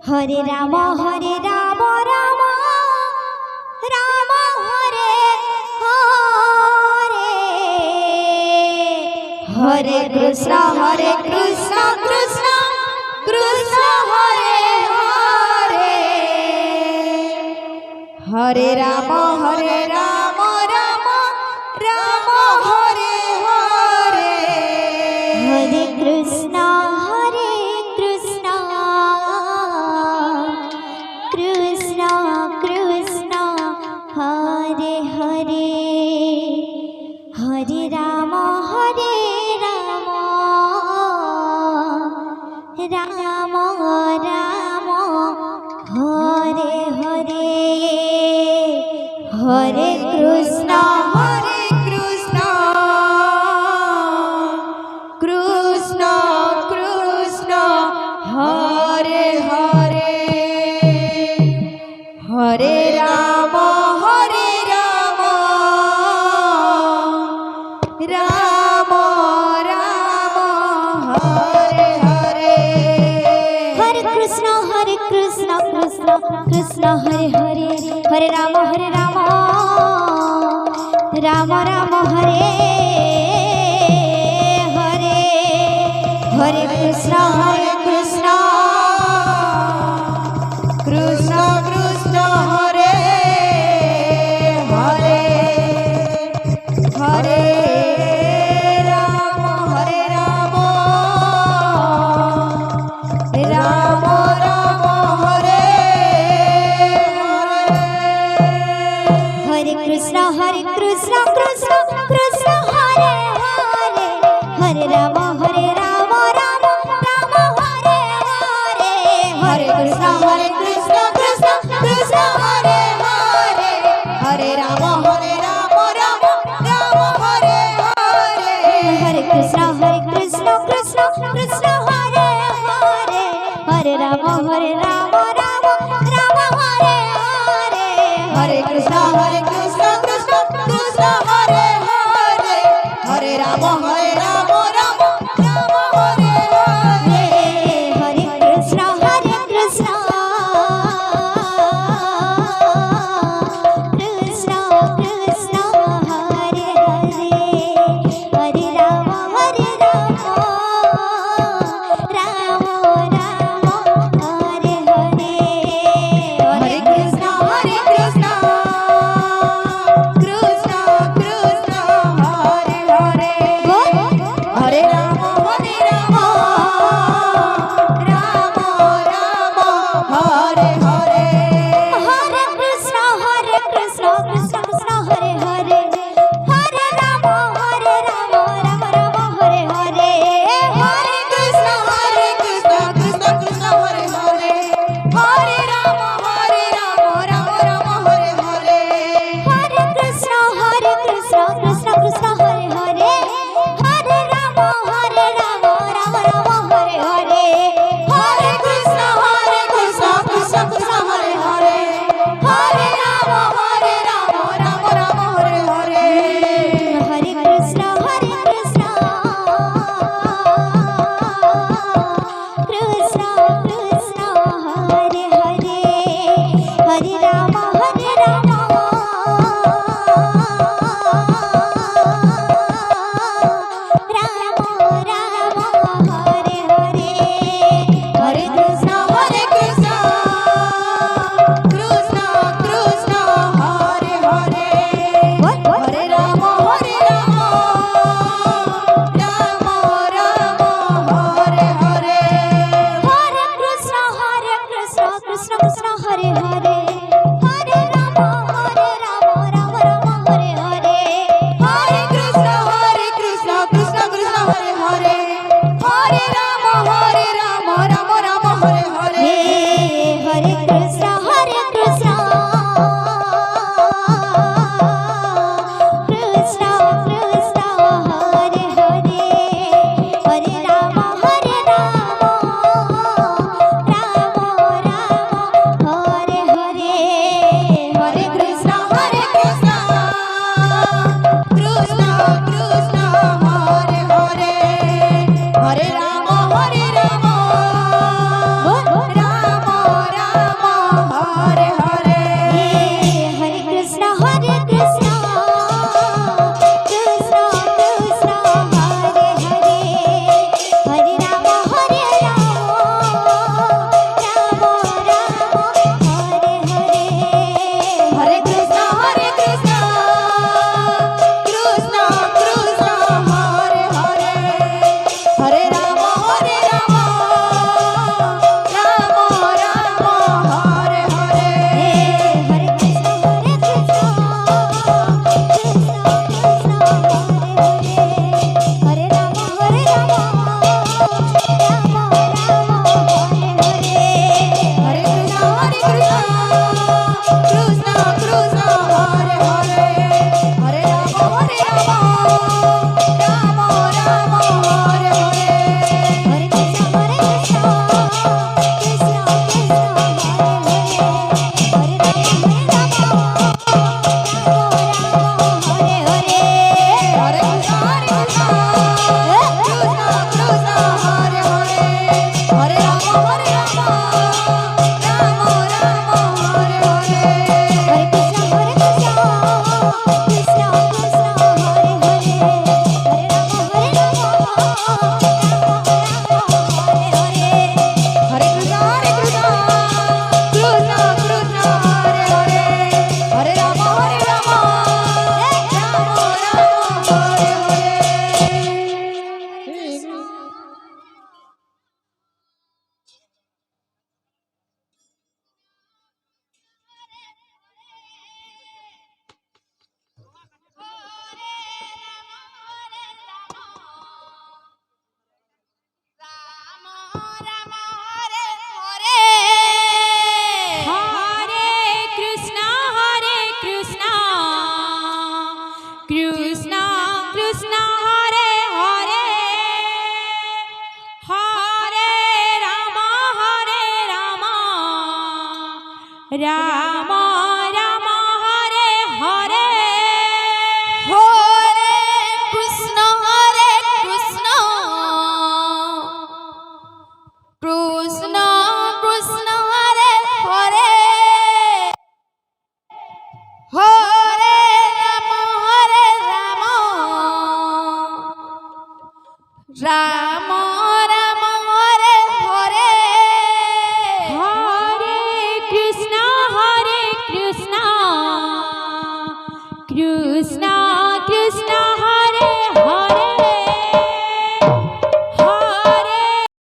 Hare Ram Ram Ram Hare Hare Hare Krishna Krishna Krishna Hare Hare Hare Ram Ram Ram Hare Hare Hare Krishna Krishna Krishna Hare Hare Hare Ram Ram Ram Hare Hare Hare Krishna Krishna Krishna Hare Hare Hare Ram Ram Ram Hare Hare Hare Krishna Krishna Krishna Hare Hare Hare Ram Ram Ram Hare Hare Hare Krishna Krishna Krishna Hare Hare Hare Ram Ram Hare Hare Krishna Krishna Krishna Hare Hare Hare Ram Ram Ram Hare Hare Hare Krishna Krishna Krishna Hare Hare Hare Ram Ram Hare Hare Hare Krishna Krishna Krishna Hare Hare Hare Ram Ram Hare Hare Hare Krishna Krishna Krishna Hare Hare Hare Ram Ram Hare Hare Hare Krishna Krishna Krishna Hare Hare Hare Ram Ram Hare Hare Hare Krishna Krishna Krishna Hare Hare Ram